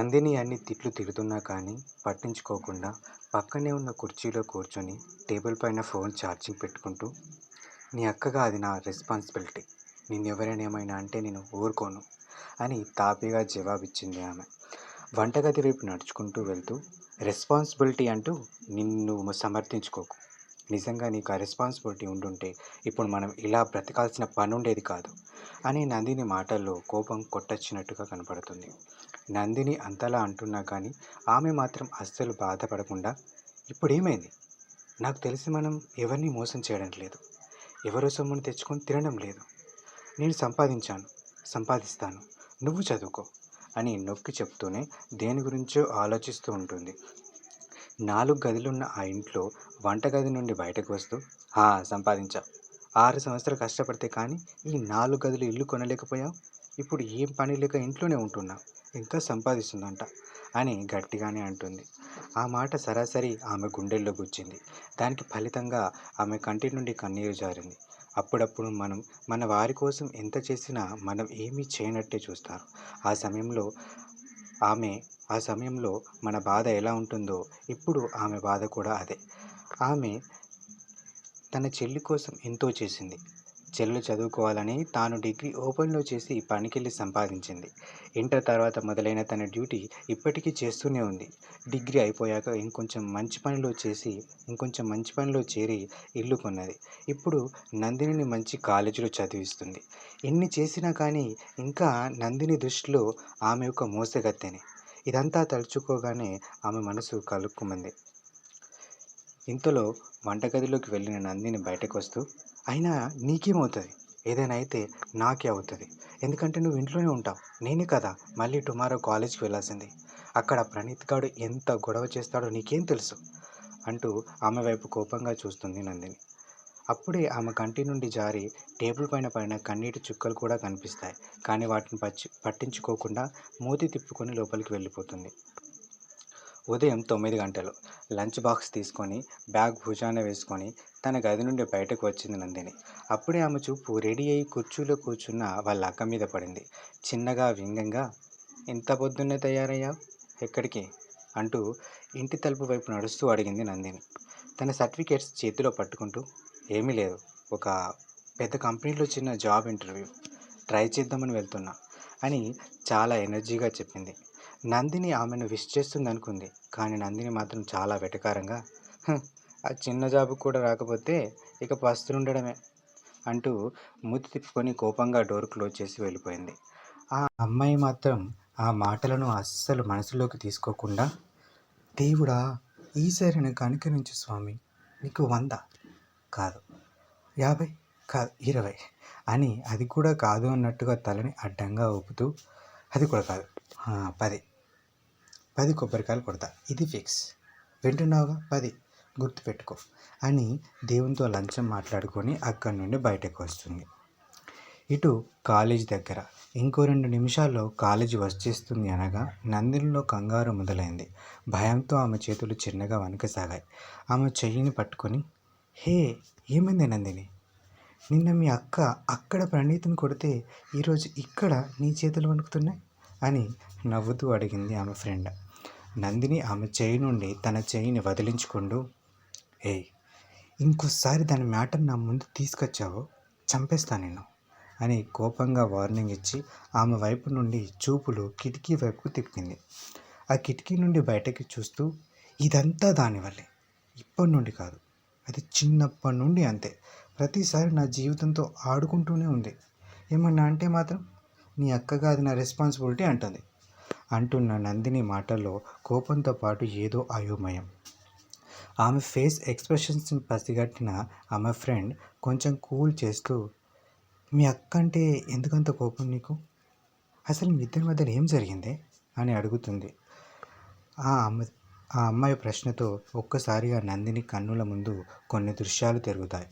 నందిని అన్ని తిట్లు తిడుతున్నా కానీ పట్టించుకోకుండా పక్కనే ఉన్న కుర్చీలో కూర్చొని టేబుల్ పైన ఫోన్ ఛార్జింగ్ పెట్టుకుంటూ, నీ అక్కగా అది నా రెస్పాన్సిబిలిటీ. నిన్నెవరైనా ఏమైనా అంటే నేను ఊరుకోను అని తాపీగా జవాబిచ్చింది ఆమె. వంటగది వైపు నడుచుకుంటూ వెళ్తూ, రెస్పాన్సిబిలిటీ అంటూ నిన్ను సమర్థించుకోకు. నిజంగా నీకు ఆ రెస్పాన్సిబిలిటీ ఉండుంటే ఇప్పుడు మనం ఇలా బ్రతకాల్సిన పని ఉండేది కాదు అని నందిని మాటల్లో కోపం కొట్టొచ్చినట్టుగా కనపడుతుంది. నందిని అంతలా అంటున్నా కానీ ఆమె మాత్రం అస్సలు బాధపడకుండా, ఇప్పుడేమైంది? నాకు తెలిసి మనం ఎవరిని మోసం చేయడం లేదు, ఎవరో సొమ్మును తెచ్చుకొని తినడం లేదు. నేను సంపాదించాను, సంపాదిస్తాను, నువ్వు చదువుకో అని నొక్కి చెప్తూనే దేని గురించో ఆలోచిస్తూ ఉంటుంది. 4 గదులున్న ఆ ఇంట్లో వంటగది నుండి బయటకు వస్తూ, సంపాదించావు. 6 సంవత్సరాలు కష్టపడితే కానీ ఈ 4 గదులు ఇల్లు కొనలేకపోయావు. ఇప్పుడు ఏం పని లేక ఇంట్లోనే ఉంటున్నావు, ఇంకా సంపాదిస్తుందంట అని గట్టిగానే అంటుంది. ఆ మాట సరాసరి ఆమె గుండెల్లో గుచ్చింది. దానికి ఫలితంగా ఆమె కంటి నుండి కన్నీరు జారింది. అప్పుడప్పుడు మనం మన వారి కోసం ఎంత చేసినా మనం ఏమీ చేయనట్టే చూస్తారు. ఆ సమయంలో ఆమె ఆ సమయంలో మన బాధ ఎలా ఉంటుందో ఇప్పుడు ఆమె బాధ కూడా అదే. ఆమె తన చెల్లి కోసం ఎంతో చేసింది. చెల్లి చదువుకోవాలని తాను డిగ్రీ ఓపెన్‌లో చేసి పనికెళ్ళి సంపాదించింది. ఇంటర్ తర్వాత మొదలైన తన డ్యూటీ ఇప్పటికీ చేస్తూనే ఉంది. డిగ్రీ అయిపోయాక ఇంకొంచెం మంచి పనిలో చేరి ఇల్లు కొన్నది. ఇప్పుడు నందినిని మంచి కాలేజీలో చదివిస్తుంది. ఎన్ని చేసినా కానీ ఇంకా నందిని దృష్టిలో ఆమె ఒక మోసగత్తెనే. ఇదంతా తలుచుకోగానే ఆమె మనసు కలుక్కుమంది. ఇంతలో వంటగదిలోకి వెళ్ళిన నందిని బయటకొస్తూ, అయినా నీకేమవుతుంది? ఏదైనా అయితే నాకే అవుతుంది. ఎందుకంటే నువ్వు ఇంట్లోనే ఉంటావు. నేనే కదా మళ్ళీ టుమారో కాలేజ్‌కి వెళ్ళాల్సింది. అక్కడ ప్రణీత్ గాడు ఎంత గొడవ చేస్తాడో నీకేం తెలుసు? అంటూ ఆమె వైపు కోపంగా చూస్తుంది నందిని. అప్పుడే ఆమె కంటి నుండి జారి టేబుల్ పైన పడిన కన్నీటి చుక్కలు కూడా కనిపిస్తాయి. కానీ వాటిని పట్టించుకోకుండా మూతి తిప్పుకొని లోపలికి వెళ్ళిపోతుంది. ఉదయం 9 గంటలు. లంచ్ బాక్స్ తీసుకొని బ్యాగ్ భుజాన వేసుకొని తన గది నుండి బయటకు వచ్చింది నందిని. అప్పుడే ఆమె చూపు రెడీ అయ్యి కుర్చీలో కూర్చున్న వాళ్ళ అక్క మీద పడింది. చిన్నగా వ్యంగ్యంగా, ఇంత పొద్దున్నే తయారయ్యావు, ఎక్కడికి? అంటూ ఇంటి తలుపు వైపు నడుస్తూ అడిగింది నందిని. తన సర్టిఫికేట్స్ చేతిలో పట్టుకుంటూ, ఏమీ లేదు, ఒక పెద్ద కంపెనీలో చిన్న జాబ్ ఇంటర్వ్యూ ట్రై చేద్దామని వెళ్తున్నా అని చాలా ఎనర్జీగా చెప్పింది. నందిని ఆమెను విష్ చేస్తుందనుకుంది. కానీ నందిని మాత్రం చాలా వెటకారంగా, "హ్, ఆ చిన్న జాబు కూడా రాకపోతే ఇక పస్తులుండడమే" అంటూ మూతి తిప్పుకొని కోపంగా డోర్ క్లోజ్ చేసి వెళ్ళిపోయింది. ఆ అమ్మాయి మాత్రం ఆ మాటలను అస్సలు మనసులోకి తీసుకోకుండా, దేవుడా, ఈసారి నన్ను కనికరించు స్వామి, నీకు 100 కాదు, 50 కాదు, 20 అని అది కూడా కాదు అన్నట్టుగా తలని అడ్డంగా ఊపుతూ, అది కూడా కాదు, 10 కొబ్బరికాయలు కొడతా, ఇది ఫిక్స్, వింటున్నావుగా, 10 గుర్తుపెట్టుకో అని దేవునితో లంచం మాట్లాడుకొని అక్కడి నుండి బయటకు వస్తుంది. ఇటు కాలేజీ దగ్గర ఇంకో 2 నిమిషాల్లో కాలేజీ వచ్చేస్తుంది అనగా నందినిలో కంగారు మొదలైంది. భయంతో ఆమె చేతులు చిన్నగా వణకసాగాయి. ఆమె చెయ్యిని పట్టుకొని, హే, ఏమైంది నందిని? నిన్న మీ అక్క అక్కడ ప్రణీత్‌ని కొడితే ఈరోజు ఇక్కడ నీ చేతులు వణుకుతున్నాయి అని నవ్వుతూ అడిగింది ఆమె ఫ్రెండ్. నందిని ఆమె చెయ్యి నుండి తన చెయ్యిని వదిలించుకుంటూ, ఏయ్, ఇంకోసారి దాని మ్యాటర్ నా ముందు తీసుకొచ్చావో చంపేస్తా నిన్ను అని కోపంగా వార్నింగ్ ఇచ్చి ఆమె వైపు నుండి చూపులు కిటికీ వైపుకు తిప్పింది. ఆ కిటికీ నుండి బయటకి చూస్తూ, ఇదంతా దానివల్లే, ఇప్పటి నుండి కాదు, అది చిన్నప్పటి నుండి అంతే, ప్రతిసారి నా జీవితంతో ఆడుకుంటూనే ఉంది. ఏమన్నా అంటే మాత్రం నీ అక్కగా అది నా రెస్పాన్సిబిలిటీ అంటుంది. అంటున్న నందిని మాటల్లో కోపంతో పాటు ఏదో అయోమయం. ఆమె ఫేస్ ఎక్స్ప్రెషన్స్ని పసిగట్టిన ఆమె ఫ్రెండ్ కొంచెం కూల్ చేస్తూ, మీ అక్క అంటే ఎందుకంత కోపం నీకు? అసలు మీ ఇద్దరి మధ్యలో ఏం జరిగిందే అని అడుగుతుంది. ఆ అమ్మాయి ప్రశ్నతో ఒక్కసారిగా నందిని కన్నుల ముందు కొన్ని దృశ్యాలు తిరుగుతాయి.